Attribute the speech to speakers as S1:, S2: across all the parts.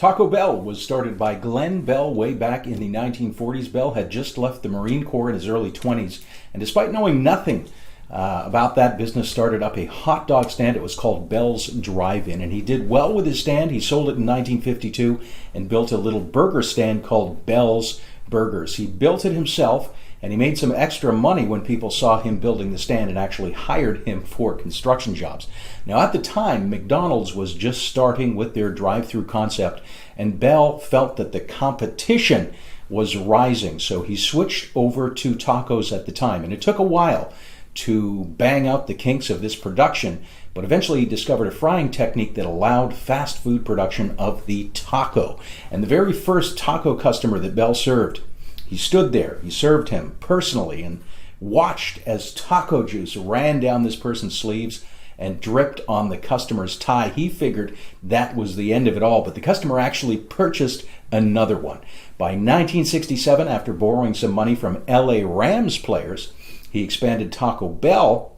S1: Taco Bell was started by Glen Bell way back in the 1940s. Bell had just left the Marine Corps in his early 20s, and despite knowing nothing about that business, started up a hot dog stand. It was called Bell's Drive-In, and he did well with his stand. He sold it in 1952 and built a little burger stand called Bell's Burgers. He built it himself, and he made some extra money when people saw him building the stand and actually hired him for construction jobs. Now, at the time, McDonald's was just starting with their drive-through concept, and Bell felt that the competition was rising, so he switched over to tacos at the time. And it took a while to bang out the kinks of this production, but eventually he discovered a frying technique that allowed fast food production of the taco. And the very first taco customer that Bell served, he stood there, he served him personally and watched as taco juice ran down this person's sleeves and dripped on the customer's tie. He figured that was the end of it all, but the customer actually purchased another one. By 1967, after borrowing some money from L.A Rams players, he expanded Taco Bell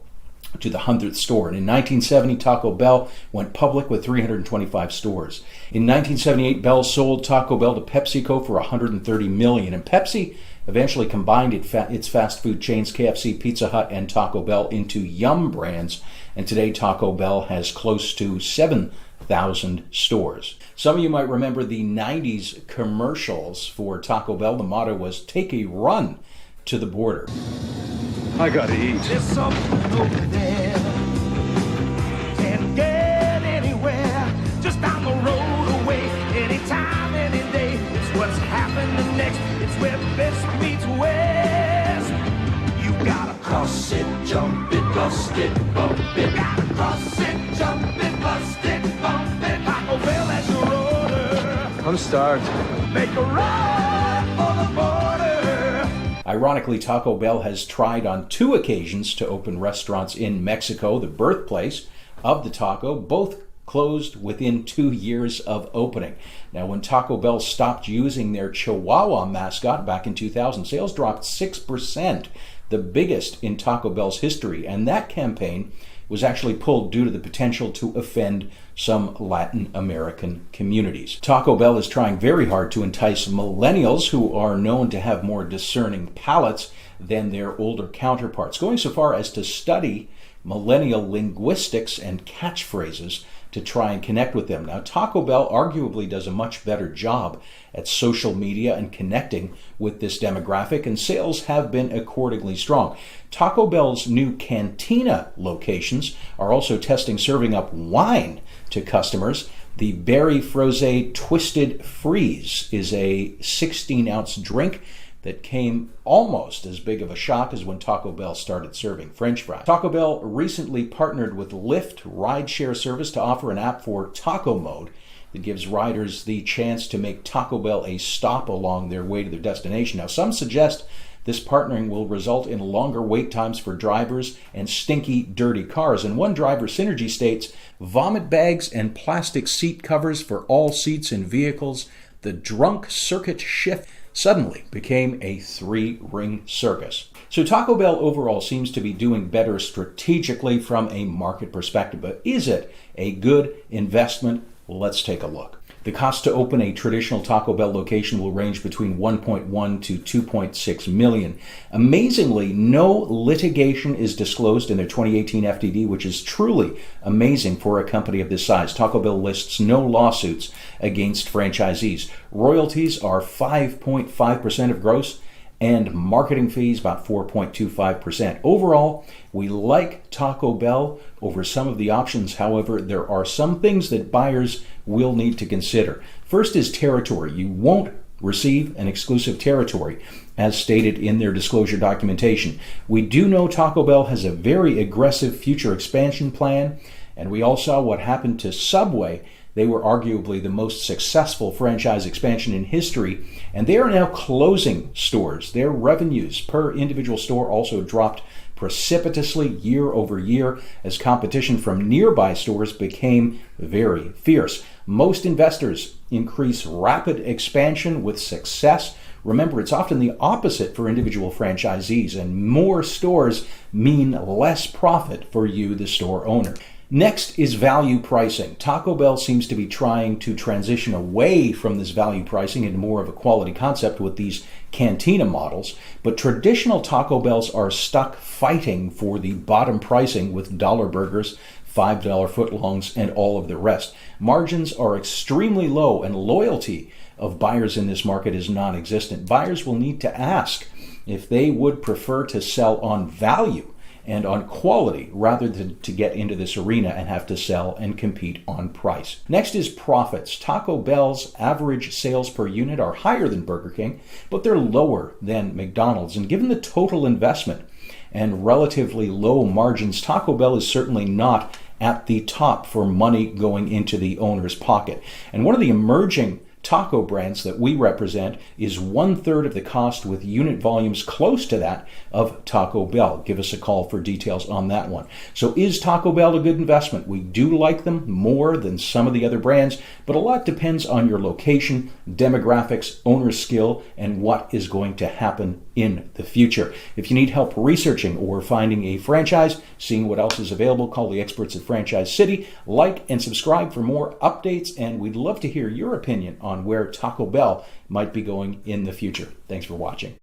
S1: to the 100th store. And in 1970, Taco Bell went public with 325 stores. In 1978, Bell sold Taco Bell to PepsiCo for $130 million. And Pepsi eventually combined its fast food chains, KFC, Pizza Hut, and Taco Bell, into Yum brands. And today, Taco Bell has close to 7,000 stores. Some of you might remember the 90s commercials for Taco Bell. The motto was, "Take a run to the border."
S2: I gotta eat.
S3: There's something over there. Can't get anywhere. Just down the road away. Anytime, any day. It's what's happening next. It's where best meets west. You gotta cross it, jump it, bust it, bump it. Gotta cross it, jump it, bust it, bump it. Taco Bell as your order.
S2: I'm starved.
S3: Make a run for the border.
S1: Ironically, Taco Bell has tried on 2 occasions to open restaurants in Mexico, the birthplace of the taco. Both closed within 2 years of opening. Now, when Taco Bell stopped using their Chihuahua mascot back in 2000, sales dropped 6%, the biggest in Taco Bell's history. And that campaign was actually pulled due to the potential to offend some Latin American communities. Taco Bell is trying very hard to entice millennials, who are known to have more discerning palates than their older counterparts, going so far as to study millennial linguistics and catchphrases to try and connect with them. Now, Taco Bell arguably does a much better job at social media and connecting with this demographic, and sales have been accordingly strong. Taco Bell's new Cantina locations are also testing serving up wine to customers. The Berry Frosé Twisted Freeze is a 16-ounce drink that came almost as big of a shock as when Taco Bell started serving French fries. Taco Bell recently partnered with Lyft rideshare service to offer an app for taco mode that gives riders the chance to make Taco Bell a stop along their way to their destination. Now, some suggest this partnering will result in longer wait times for drivers and stinky, dirty cars. And one driver, Synergy, states, "Vomit bags and plastic seat covers for all seats in vehicles. The drunk circuit shift suddenly became a 3-ring circus." So Taco Bell overall seems to be doing better strategically from a market perspective. But is it a good investment? Let's take a look. The cost to open a traditional Taco Bell location will range between $1.1 to $2.6 million. Amazingly, no litigation is disclosed in their 2018 FDD, which is truly amazing for a company of this size. Taco Bell lists no lawsuits against franchisees. Royalties are 5.5% of gross, and marketing fees about 4.25%. Overall, we like Taco Bell over some of the options. However, there are some things that buyers will need to consider. First is territory. You won't receive an exclusive territory, as stated in their disclosure documentation. We do know Taco Bell has a very aggressive future expansion plan, and we all saw what happened to Subway. They were arguably the most successful franchise expansion in history, and they are now closing stores. Their revenues per individual store also dropped precipitously year over year as competition from nearby stores became very fierce. Most investors increase rapid expansion with success. Remember, it's often the opposite for individual franchisees, and more stores mean less profit for you, the store owner. Next is value pricing. Taco Bell seems to be trying to transition away from this value pricing into more of a quality concept with these cantina models, but traditional Taco Bells are stuck fighting for the bottom pricing with dollar burgers, $5 footlongs, and all of the rest. Margins are extremely low, and loyalty of buyers in this market is non-existent. Buyers will need to ask if they would prefer to sell on value and on quality rather than to get into this arena and have to sell and compete on price. Next is profits. Taco Bell's average sales per unit are higher than Burger King, but they're lower than McDonald's. And given the total investment and relatively low margins, Taco Bell is certainly not at the top for money going into the owner's pocket. And one of the emerging taco brands that we represent is 1/3 of the cost, with unit volumes close to that of Taco Bell. Give us a call for details on that one. So is Taco Bell a good investment? We do like them more than some of the other brands, but a lot depends on your location, demographics, owner skill, and what is going to happen in the future. If you need help researching or finding a franchise, seeing what else is available, call the experts at Franchise City. Like and subscribe for more updates, and we'd love to hear your opinion on where Taco Bell might be going in the future. Thanks for watching.